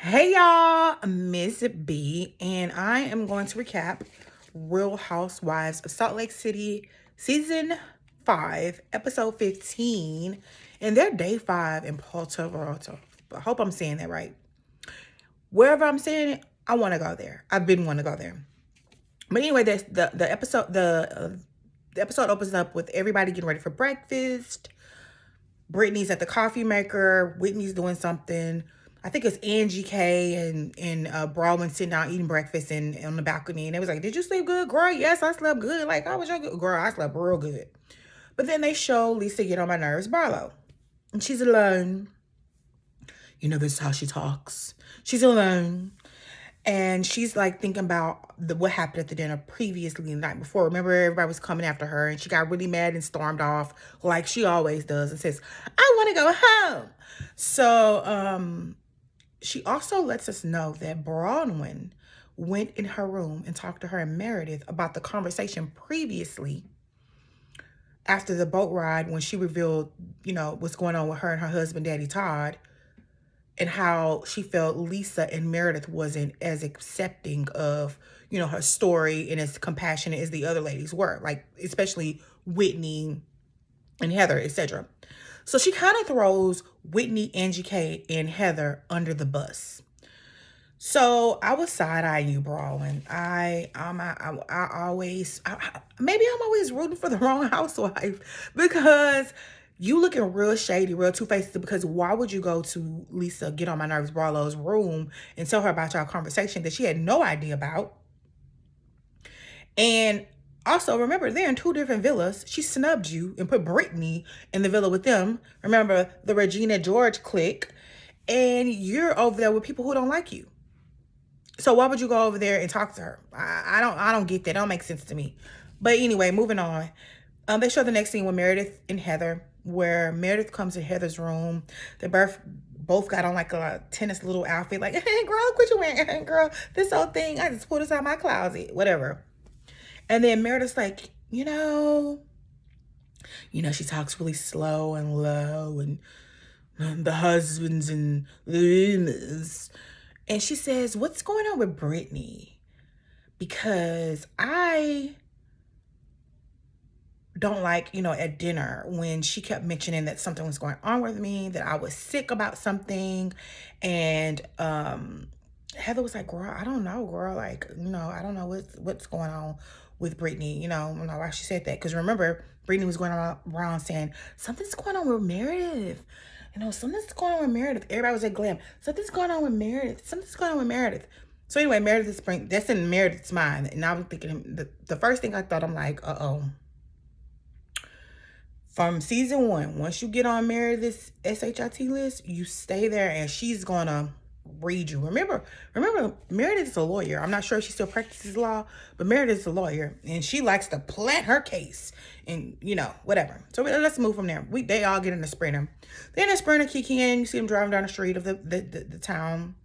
Hey y'all, Miss B, and I am going to recap Real Housewives of Salt Lake City, Season 5, Episode 15, and their Day 5 in Puerto Rico. I hope I'm saying that right. Wherever I'm saying it, I want to go there. I've been wanting to go there. But anyway, the episode opens up with everybody getting ready for breakfast. Brittany's at the coffee maker. Whitney's doing something. I think it's Angie K and Baldwin sitting down eating breakfast on the balcony. And they was like, "Did you sleep good, girl?" "Yes, I slept good." Like, "How was your good?" "Girl, I slept real good." But then they show Lisa get on my nerves, Barlow. And she's alone. This is how she talks. She's alone. And she's like thinking about what happened at the dinner previously the night before. Remember, everybody was coming after her and she got really mad and stormed off like she always does and says, "I want to go home." So she also lets us know that Bronwyn went in her room and talked to her and Meredith about the conversation previously after the boat ride when she revealed, what's going on with her and her husband, Daddy Todd, and how she felt Lisa and Meredith wasn't as accepting of, her story and as compassionate as the other ladies were, like especially Whitney and Heather, etc. So she kind of throws Whitney, Angie K, and Heather under the bus. So I was side-eyeing you, bro, and maybe I'm always rooting for the wrong housewife because you looking real shady, real two-faced. Because why would you go to Lisa, get on my nerves, Barlow's room and tell her about y'all conversation that she had no idea about? And also, remember, they're in two different villas. She snubbed you and put Brittany in the villa with them. Remember, the Regina George clique. And you're over there with people who don't like you. So why would you go over there and talk to her? I don't get that. It don't make sense to me. But anyway, moving on. They show the next scene with Meredith and Heather, where Meredith comes to Heather's room. They both got on like a tennis little outfit. Like, "Hey, girl, quit you wearing, girl. This whole thing, I just pulled this out of my closet." Whatever. And then Meredith's like, she talks really slow and low, and the husbands and the. And she says, "What's going on with Brittany? Because I don't like, at dinner when she kept mentioning that something was going on with me, that I was sick about something." And Heather was like, "Girl, I don't know, girl. Like, I don't know what's going on with Brittany. I don't know why she said that." Because remember, Brittany was going around saying, "Something's going on with Meredith. Something's going on with Meredith." Everybody was at Glam. "Something's going on with Meredith. Something's going on with Meredith." So anyway, that's in Meredith's mind. And I was thinking, the first thing I thought, I'm like, uh-oh. From season 1, once you get on Meredith's SHIT list, you stay there and she's going to read you. Remember, Meredith is a lawyer. I'm not sure if she still practices law, but Meredith is a lawyer and she likes to plant her case and, whatever. So let's move from there. They all get in the Sprinter. Then the Sprinter kick in. You see them driving down the street of the town.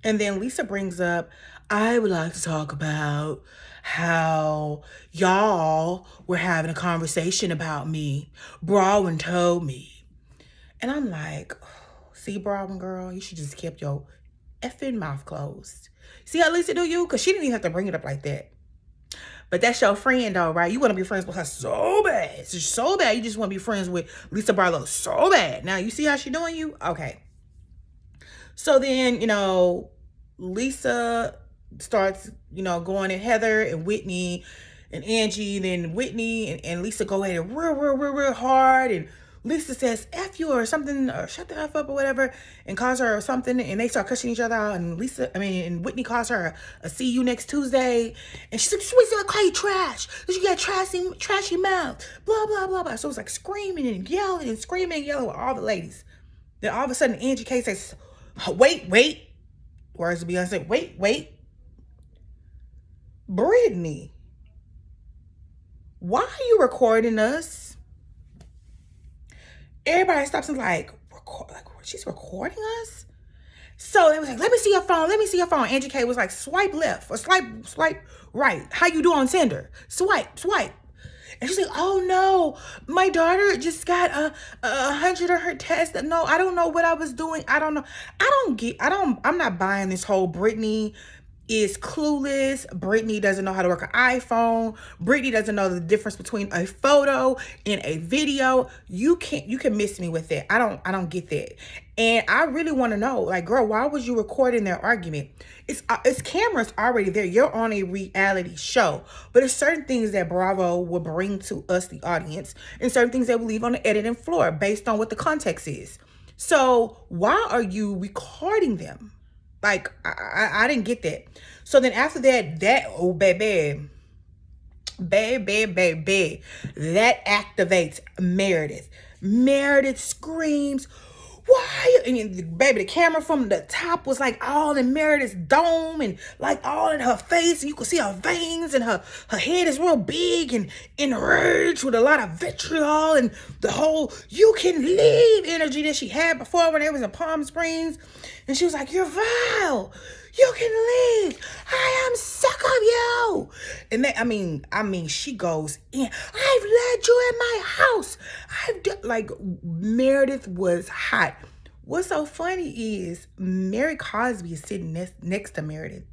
And then Lisa brings up, "I would like to talk about how y'all were having a conversation about me. Baldwin told me." And I'm like, see, Baldwin girl, you should just keep your effing mouth closed. See how Lisa do you? Because she didn't even have to bring it up like that. But that's your friend, though, right? You want to be friends with her so bad. It's so bad. You just want to be friends with Lisa Barlow so bad. Now, you see how she doing you? Okay. So then, Lisa starts, going at Heather and Whitney and Angie. Then Whitney and Lisa go at it real hard. And Lisa says, "F you," or something, or "shut the F up," or whatever, and calls her or something. And they start cussing each other out. And and Whitney calls her a "see you next Tuesday." And she's like, "Sweet, I call you trash. Because you got trashy mouth. Blah, blah, blah, blah." So it's like screaming and yelling with all the ladies. Then all of a sudden, Angie K says, wait. Words of Beyonce, wait. "Brittany, why are you recording us?" Everybody stops and like, she's recording us? So they was like, "Let me see your phone. Angie K was like, "Swipe left or swipe right. How you do on Tinder? Swipe." And she's like, oh no, my daughter just got a 100 on her test. No, I don't know what I was doing. I don't know. I'm not buying this whole Brittany is clueless. Brittany doesn't know how to work an iPhone. Brittany doesn't know the difference between a photo and a video. You can miss me with that. I don't get that. And I really want to know, like, girl, why was you recording their argument? It's cameras already there. You're on a reality show. But there's certain things that Bravo will bring to us, the audience, and certain things they will leave on the editing floor based on what the context is. So why are you recording them? Like, I didn't get that. So then after that, oh, baby, that activates Meredith. Meredith screams, why? And baby, the camera from the top was like all in Meredith's dome and like all in her face. And you could see her veins, and her head is real big and enraged with a lot of vitriol and the whole you can leave energy that she had before when they was in Palm Springs. And she was like, you're vile. You can leave. I am sick of you. And then, I mean, she goes in. I've let you in my house. Like, Meredith was hot. What's so funny is Mary Cosby is sitting next to Meredith.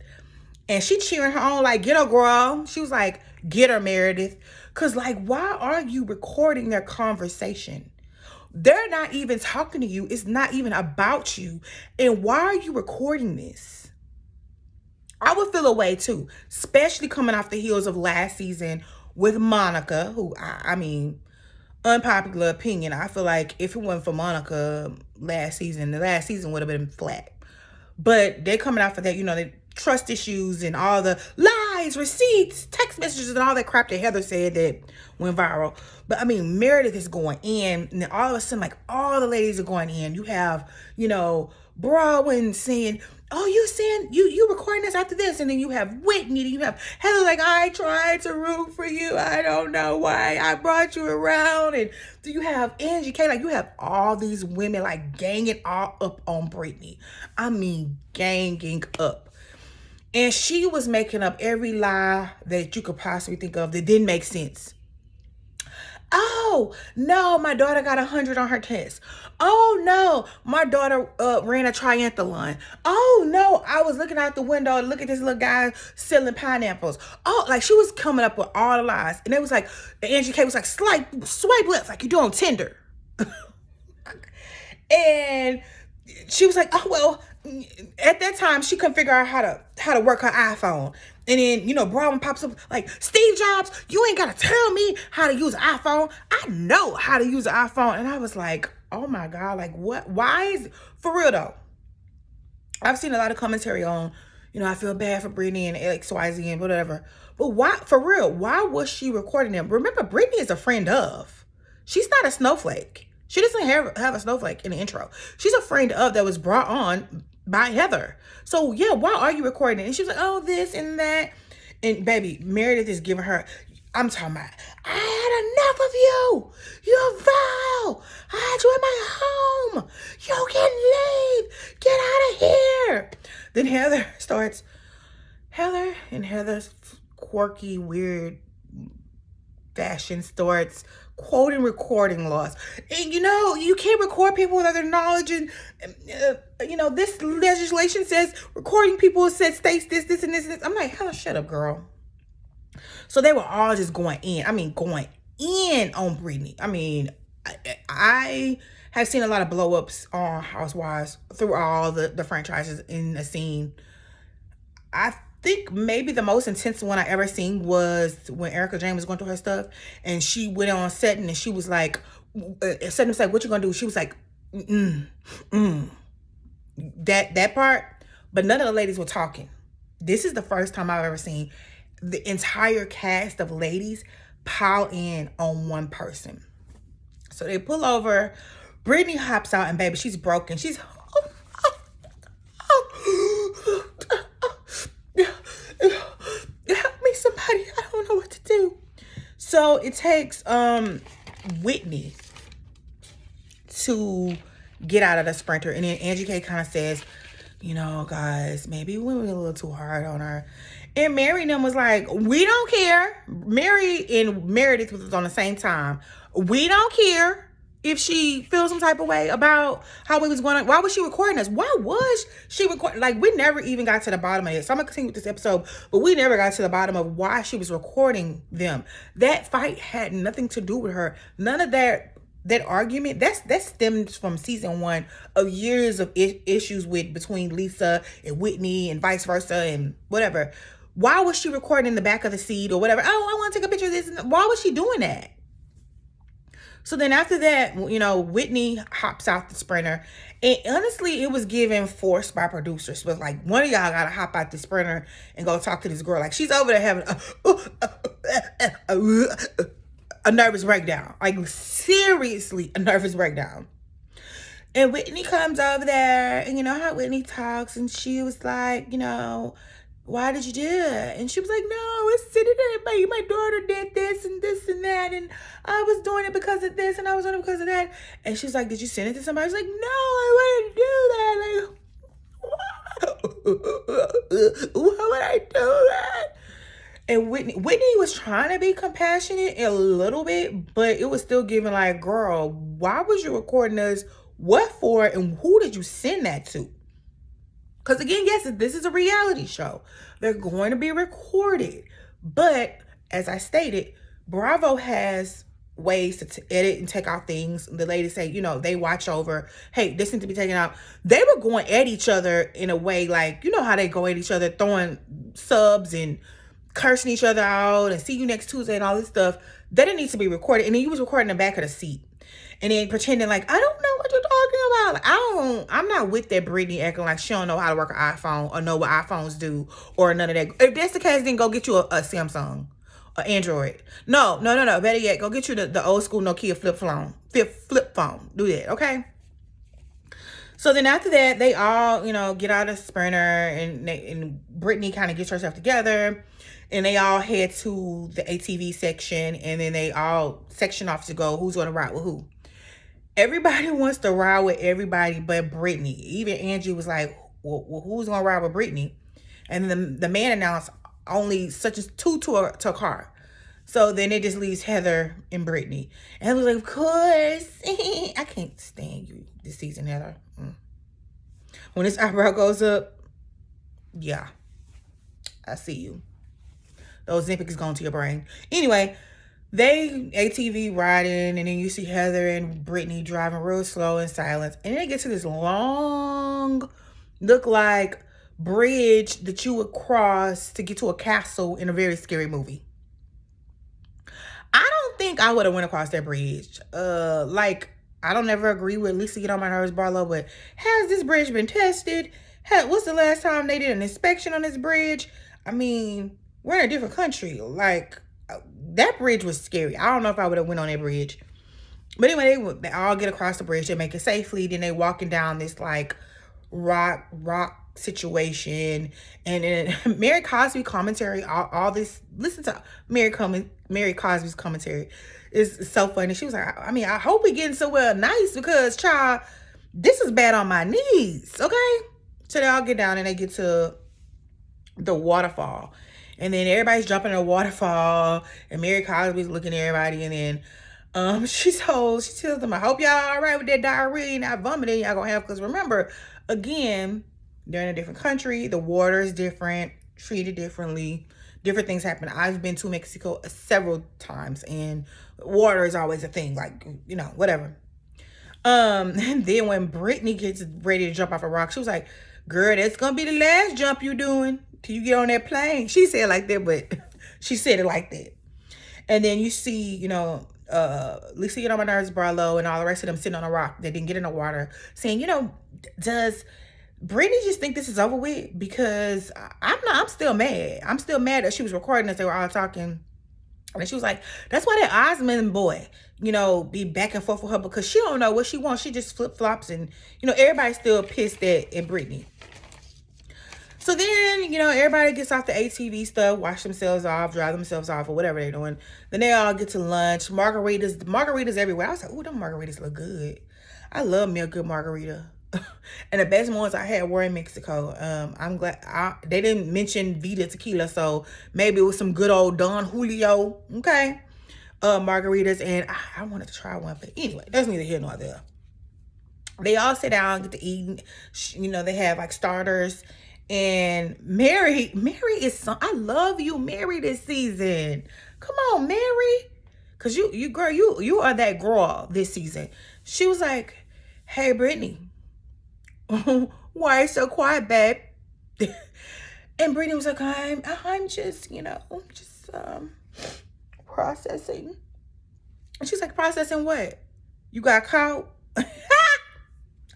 And she cheering her on like, get her, girl. She was like, get her, Meredith. Because, like, why are you recording their conversation? They're not even talking to you. It's not even about you. And why are you recording this? I would feel a way too, especially coming off the heels of last season with Monica, who, I mean, unpopular opinion. I feel like if it wasn't for Monica the last season would have been flat. But they're coming out for that, the trust issues and all the lies, receipts, text messages, and all that crap that Heather said that went viral. But I mean, Meredith is going in, and then all of a sudden, like, all the ladies are going in. You have, Brawwyn saying, oh, you saying you recording this after this, and then you have Whitney, and you have Heather like, I tried to root for you. I don't know why I brought you around. And do you have Angie K? Like, you have all these women like ganging all up on Brittany. I mean, ganging up. And she was making up every lie that you could possibly think of that didn't make sense. Oh, no, my daughter got 100 on her test. Oh, no, my daughter ran a triathlon. Oh, no, I was looking out the window and look at this little guy selling pineapples. Oh, like, she was coming up with all the lies. And it was like, Angie K was like, swipe left like you do on Tinder. And she was like, oh, well, at that time, she couldn't figure out how to work her iPhone. And then, Brawwyn pops up like, Steve Jobs, you ain't got to tell me how to use an iPhone. I know how to use an iPhone. And I was like, oh my God, like what? Why is, for real though, I've seen a lot of commentary on, I feel bad for Brittany and XYZ and whatever. But why, for real, why was she recording them? Remember, Brittany is a friend of. She's not a snowflake. She doesn't have a snowflake in the intro. She's a friend of that was brought on by Heather. So yeah, why are you recording it? And she was like, oh, this and that. And baby, Meredith is giving her, I'm talking about, I had enough of you. You're vile. I had you in my home. You can leave. Get out of here. Then Heather's quirky, weird fashion starts quoting recording laws. And you can't record people without their knowledge. And this legislation says recording people states this and this. I'm like, hell, shut up, girl. So they were all just going in. I mean, going in on Brittany. I mean, I have seen a lot of blow ups on Housewives through all the franchises in the scene. I think maybe the most intense one I ever seen was when Erica Jane was going through her stuff, and she went on set and she was like, set was like, what you gonna do? She was like, that part. But none of the ladies were talking. This is the first time I've ever seen the entire cast of ladies pile in on one person. So they pull over, Brittany hops out, and baby, she's broken. She's help me, somebody. I don't know what to do. So it takes Whitney to get out of the Sprinter, and then Angie K kind of says, guys, maybe we went a little too hard on her. And Mary and them was like, we don't care. Mary and Meredith was on the same time. We don't care if she feels some type of way about how we was going to, why was she recording us? Why was she recording? Like, we never even got to the bottom of it. So I'm going to continue with this episode, but we never got to the bottom of why she was recording them. That fight had nothing to do with her. None of that argument that stems from season 1 of years of issues between Lisa and Whitney and vice versa and whatever. Why was she recording in the back of the seat or whatever? Oh, I want to take a picture of this. Why was she doing that? So then after that, Whitney hops out the Sprinter. And honestly, it was given forced by producers. It was like, one of y'all got to hop out the Sprinter and go talk to this girl. Like, she's over there having a nervous breakdown. Like, seriously, a nervous breakdown. And Whitney comes over there, and you know how Whitney talks, and she was like, why did you do it? And she was like, no, it's sitting there. My daughter did this and that, and I was doing it because of this, and I was doing it because of that. And she's like, did you send it to somebody? I was like, no, I wouldn't do that. Like, why would I do that? And Whitney was trying to be compassionate a little bit, but it was still giving like, girl, why was you recording us? What for? And who did you send that to? Because again, yes, this is a reality show. They're going to be recorded. But as I stated, Bravo has ways to edit and take out things. The ladies say, they watch over, hey, this needs to be taken out. They were going at each other in a way like, how they go at each other, throwing subs and cursing each other out and see you next Tuesday and all this stuff. That didn't need to be recorded. And then you was recording the back of the seat. And then pretending like, I don't know what you're talking about. Like, I'm not with that Brittany acting like she don't know how to work an iPhone or know what iPhones do or none of that. If that's the case, then go get you a Samsung or Android. No. Better yet, go get you the old school Nokia flip phone. Do that, okay? So then after that, they all, get out of the Sprinter and Brittany kind of gets herself together. And they all head to the ATV section. And then they all section off to go, who's going to ride with who? Everybody wants to ride with everybody but Brittany. Even Angie was like, well who's going to ride with Brittany? And then the man announced only such as 2 to a car. So then it just leaves Heather and Brittany. And I was like, of course. I can't stand you this season, Heather. When his eyebrow goes up, yeah, I see you. Those Ozempic is going to your brain. Anyway, they ATV riding, and then you see Heather and Brittany driving real slow in silence. And then they get to this long, look like bridge that you would cross to get to a castle in a very scary movie. I don't think I would have went across that bridge. I don't ever agree with Lisa Get on My Nerves Barlow, but has this bridge been tested? What's the last time they did an inspection on this bridge? I mean, we're in a different country. Like, that bridge was scary. I don't know if I would have went on that bridge. But anyway, they all get across the bridge. They make it safely. Then they walking down this, like, rock situation. And then Mary Cosby commentary, all this. Listen to Mary Cosby's commentary. It's so funny. She was like, I mean, I hope we getting somewhere nice because, child, this is bad on my knees, okay? So they all get down and they get to the waterfall. And then everybody's jumping in the waterfall. And Mary Cosby's looking at everybody. And then she tells them, I hope y'all all right with that diarrhea and not vomiting y'all gonna have. Because remember, again, they're in a different country. The water is different, treated differently. Different things happen. I've been to Mexico several times, and water is always a thing. Like, whatever. And then when Brittany gets ready to jump off a rock, she was like, girl, that's going to be the last jump you doing till you get on that plane. She said it like that, but she said it like that. And then you see, Lisa Get on My Nerves Barlow and all the rest of them sitting on a rock that didn't get in the water saying, does Brittany just think this is over with? Because I'm still mad. I'm still mad that she was recording us. They were all talking. And she was like, that's why that Osmond boy, be back and forth with her because she don't know what she wants. She just flip-flops and, everybody's still pissed at Brittany. So then, everybody gets off the ATV stuff, wash themselves off, dry themselves off, or whatever they're doing. Then they all get to lunch. Margaritas everywhere. I was like, ooh, them margaritas look good. I love me a good margarita. And the best ones I had were in Mexico. I'm glad they didn't mention Vita tequila, so maybe it was some good old Don Julio, okay, margaritas, and I wanted to try one, but anyway, that's neither here nor there. They all sit down, get to eat. They have like starters. And Mary is I love you, Mary, this season. Come on, Mary. Cause you girl, you are that girl this season. She was like, "Hey, Brittany, why so quiet, babe?" And Brittany was like, I'm just, just processing. And she's like, processing what? You got caught?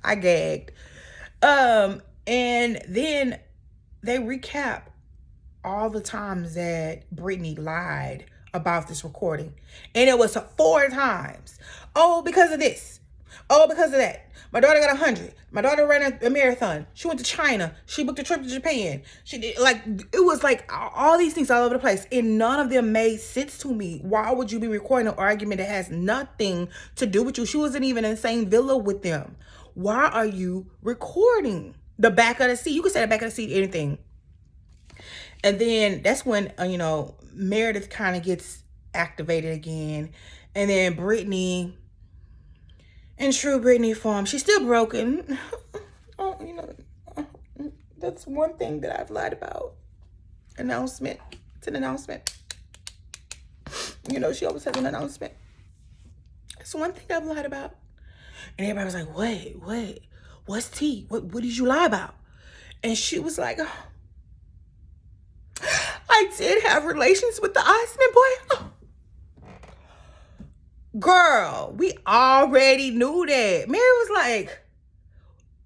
I gagged. And then they recap all the times that Brittany lied about this recording. And it was 4 times. Oh, because of this. Oh, because of that. My daughter got 100. My daughter ran a marathon. She went to China. She booked a trip to Japan. She did, it was like all these things all over the place. And none of them made sense to me. Why would you be recording an argument that has nothing to do with you? She wasn't even in the same villa with them. Why are you recording the back of the seat? You can say the back of the seat, anything. And then that's when, Meredith kind of gets activated again. And then Brittany, in true Brittany form, she's still broken. That's one thing that I've lied about. Announcement. It's an announcement. She always has an announcement. It's one thing I've lied about. And everybody was like, wait, what's tea? What did you lie about? And she was like, oh, I did have relations with the Osmond boy. Oh. Girl, we already knew that. Mary was like,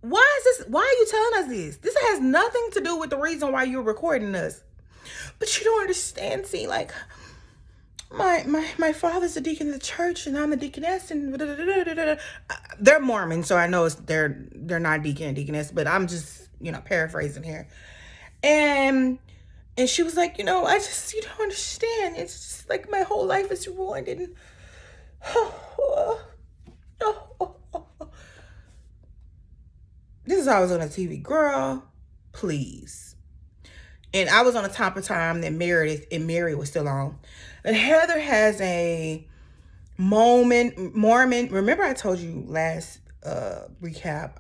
why are you telling us this? This has nothing to do with the reason why you're recording us. But you don't understand, see, like, my father's the deacon of the church and I'm the deaconess and they're Mormon, so I know they're not deacon and deaconess, but I'm just, paraphrasing here. And she was like, I just, you don't understand. It's just like my whole life is ruined. And this is how I was on the TV. Girl, please. And I was on the top of time that Meredith and Mary was still on. And Heather has a Mormon. Remember I told you last recap,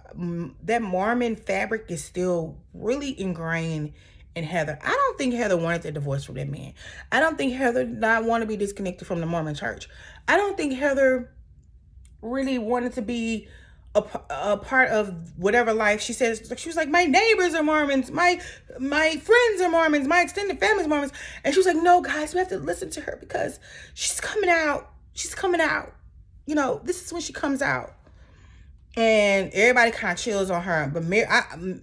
that Mormon fabric is still really ingrained in Heather. I don't think Heather wanted the divorce from that man. I don't think Heather did not want to be disconnected from the Mormon church. I don't think Heather really wanted to be a part of whatever life. She says, she was like, my neighbors are Mormons, my friends are Mormons, my extended family's Mormons. And she was like, no, guys, we have to listen to her because she's coming out. This is when she comes out. And everybody kind of chills on her. But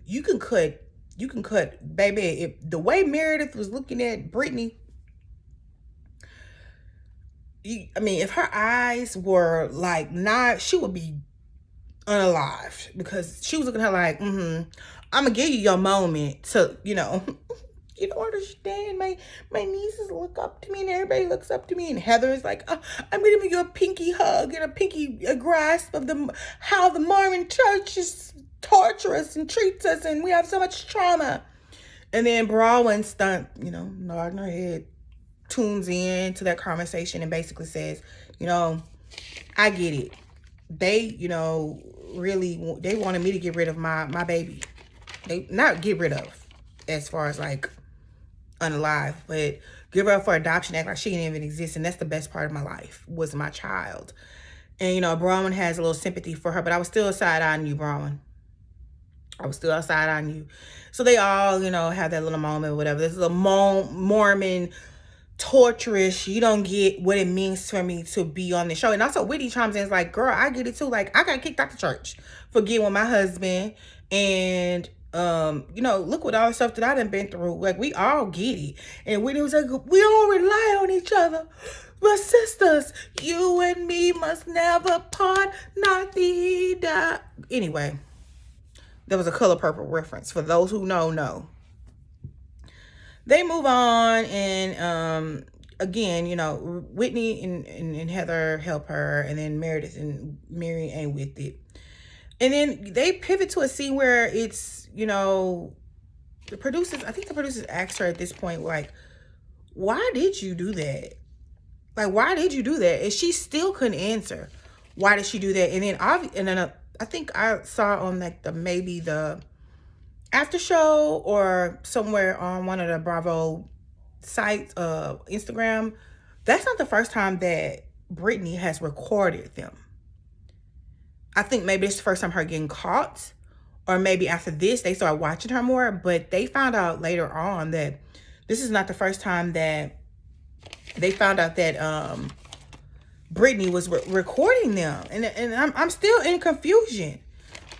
you can cut, baby. If the way Meredith was looking at Brittany, if her eyes were like not, she would be unalived, because she was looking at her like, I'm gonna give you your moment to, you don't understand. My nieces look up to me and everybody looks up to me. And Heather is like, I'm gonna give you a pinky hug and a grasp of how the Mormon church is torturous and treats us, and we have so much trauma. And then Baldwin nodding her head, tunes in to that conversation and basically says, I get it. They, really, they wanted me to get rid of my baby. They not get rid of, as far as like unalive, but give her up for adoption, act like she didn't even exist. And that's the best part of my life, was my child. And, Bronwyn has a little sympathy for her, but I was still side-eyeing you, Bronwyn. I was still outside on you. So they all, have that little moment or whatever. This is a Mormon torturous. You don't get what it means for me to be on the show. And also Whitney chimes in, is like, girl, I get it too. Like, I got kicked out the church for getting with my husband. And, look what all the stuff that I done been through. Like, we all get it. And Whitney was like, we all rely on each other. But sisters, you and me must never part, not the die. Anyway. There was a Color Purple reference. For those who know. They move on, and again, Whitney and Heather help her, and then Meredith and Mary ain't with it. And then they pivot to a scene where it's, the producers, I think the producers asked her at this point, like, why did you do that? Like, why did you do that? And she still couldn't answer. Why did she do that? And then I think I saw on like maybe the after show or somewhere on one of the Bravo sites, Instagram. That's not the first time that Brittany has recorded them. I think maybe it's the first time her getting caught, or maybe after this they started watching her more. But they found out later on that this is not the first time that they found out that Brittany was recording them, and I'm still in confusion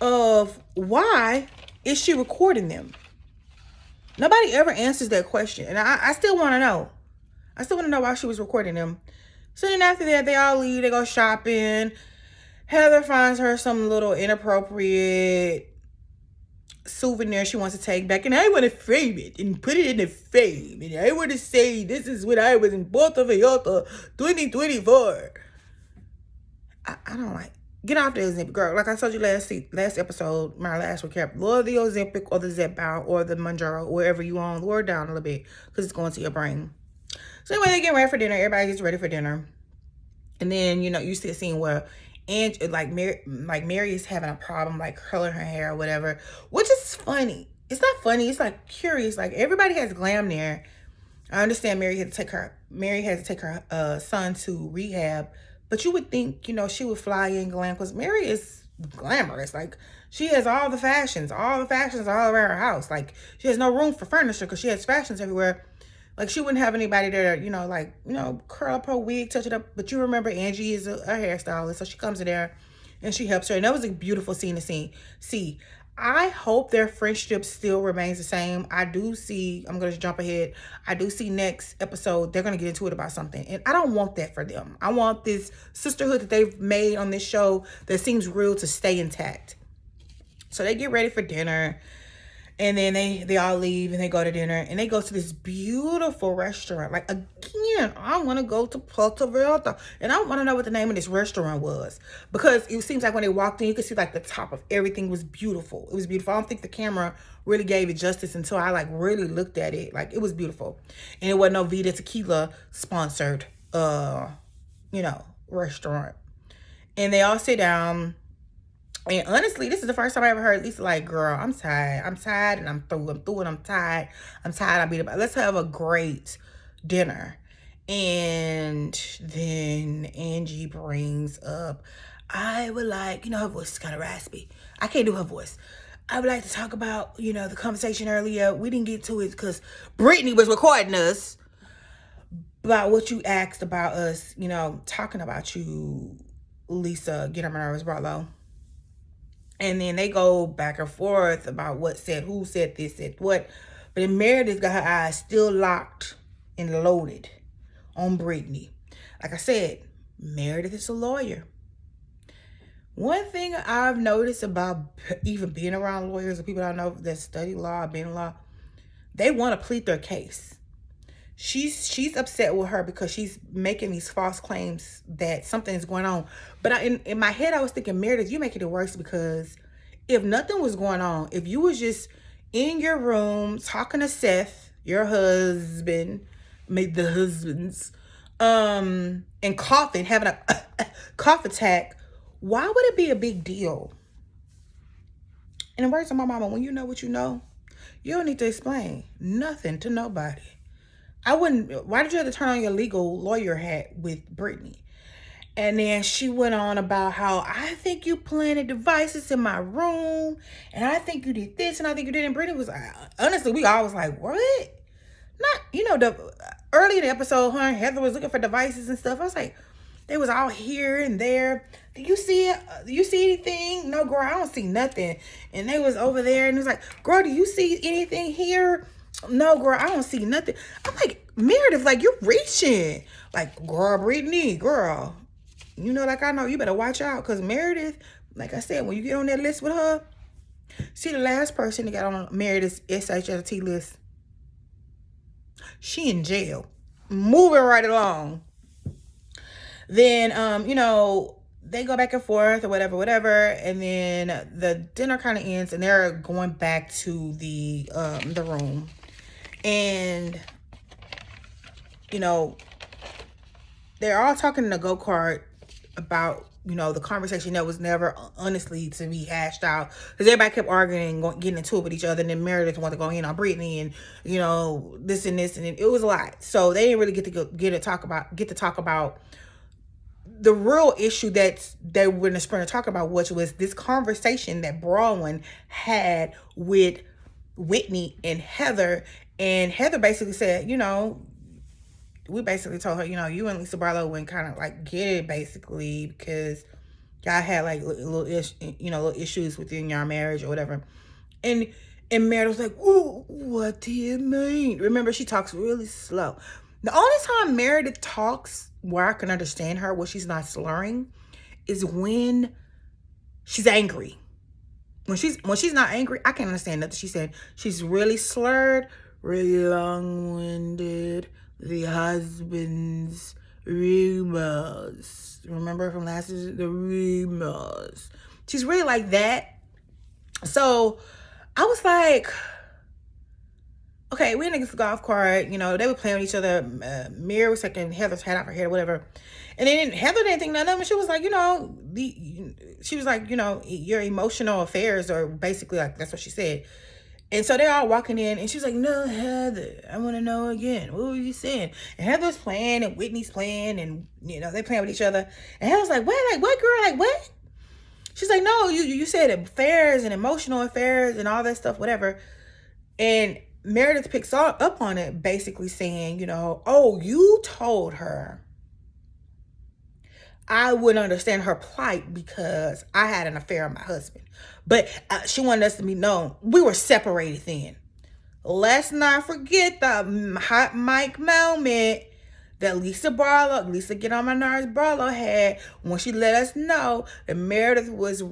of why is she recording them. Nobody ever answers that question, and I still want to know. I still want to know why she was recording them. So then after that, they all leave. They go shopping. Heather finds her some little inappropriate souvenir she wants to take back, and I want to frame it and put it in the frame, and I want to say this is when I was in Puerto Vallarta 2024. I don't like. Get off the Ozempic, girl. Like I told you last episode, my last recap. Lower the Ozempic or the Zepbound or the Mounjaro, wherever you on. Lower it down a little bit because it's going to your brain. So anyway, they get ready for dinner. Everybody gets ready for dinner, and then you see a scene where Mary is having a problem like curling her hair or whatever, which is funny. It's not funny. It's like curious. Like everybody has glam there. I understand Mary had to take her son to rehab, but you would think she would fly in glam because Mary is glamorous. Like she has all the fashions all around her house. Like she has no room for furniture because she has fashions everywhere. Like she wouldn't have anybody there, curl up her wig, touch it up. But you remember Angie is a hairstylist, so she comes in there and she helps her. And that was a beautiful scene to see. I hope their friendship still remains the same. I'm going to jump ahead. I do see next episode, they're going to get into it about something. And I don't want that for them. I want this sisterhood that they've made on this show that seems real to stay intact. So they get ready for dinner. And then they all leave and they go to dinner and they go to this beautiful restaurant. Like, again, I want to go to Puerto Vallarta. And I want to know what the name of this restaurant was. Because it seems like when they walked in, you could see like the top of everything was beautiful. It was beautiful. I don't think the camera really gave it justice until I like really looked at it. Like, it was beautiful. And it wasn't no Vida Tequila sponsored, restaurant. And they all sit down. And honestly, this is the first time I ever heard Lisa like, girl, I'm tired. And I'm through and I'm tired. I beat up. Let's have a great dinner. And then Angie brings up, I would like, her voice is kind of raspy. I can't do her voice. I would like to talk about, the conversation earlier. We didn't get to it because Brittany was recording us about what you asked about us, talking about you, Lisa, get on my nerves, brought low. And then they go back and forth about who said this, said what. But then Meredith got her eyes still locked and loaded on Brittany. Like I said, Meredith is a lawyer. One thing I've noticed about even being around lawyers or people I know that study law, been in law, they want to plead their case. She's upset with her because she's making these false claims that something is going on. But in my head, I was thinking, Meredith, you're making it worse because if nothing was going on, if you was just in your room talking to Seth, your husband, maybe the husbands, and coughing, having a cough attack, why would it be a big deal? In the words of my mama, when you know what you know, you don't need to explain nothing to nobody. Why did you have to turn on your legal lawyer hat with Brittany? And then she went on about how I think you planted devices in my room, and I think you did this, and I think you did. And Brittany was honestly, we all was like, what? Not, the early in the episode, her and Heather was looking for devices and stuff. I was like, they was all here and there. Do you see it? Do you see anything? No, girl, I don't see nothing. And they was over there, and it was like, girl, do you see anything here? No, girl, I don't see nothing. I'm like, Meredith, like, you're reaching. Like, girl, Brittany, girl. Like I know, you better watch out. Because Meredith, like I said, when you get on that list with her, see the last person that got on Meredith's SHLT list, she in jail. Moving right along. Then, they go back and forth or whatever, and then the dinner kind of ends, and they're going back to the room, and you know they're all talking in the go-kart about the conversation that was never honestly to be hashed out, because everybody kept arguing and getting into it with each other, and then Meredith wanted to go in on Brittany, and this and this, and it was a lot. So they didn't really get to talk about the real issue that they were in the spring to talk about, which was this conversation that Bronwyn had with Whitney and Heather. And Heather basically said, we basically told her, you and Lisa Barlow went kind of like get it, basically, because y'all had like little issues within your marriage or whatever. And Meredith was like, "Ooh, what do you mean?" Remember, she talks really slow. The only time Meredith talks where I can understand her, where she's not slurring, is when she's angry. When she's not angry, I can't understand nothing she said. She's really slurred, really long-winded. The husband's rumors. Remember from last season? The rumors. She's really like that. So I was like, okay, we in this golf cart. They were playing with each other. Mira was taking Heather's hat off her head or whatever. And then Heather didn't think none of them. She was like, she was like, your emotional affairs are basically like, that's what she said. And so they're all walking in, and she's like, "No, Heather, I want to know again. What were you saying?" And Heather's playing, and Whitney's playing, and they're playing with each other. And Heather's like, "What? Like what, girl? Like what?" She's like, "No, you said affairs and emotional affairs and all that stuff, whatever." And Meredith picks up on it, basically saying, "Oh, you told her I wouldn't understand her plight because I had an affair with my husband. But she wanted us to be known. We were separated then." Let's not forget the hot mic moment that Lisa Get on My Nerves Barlow had when she let us know that Meredith was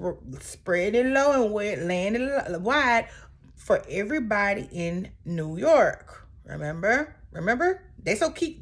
spreading low and landing wide for everybody in New York. Remember? They so keep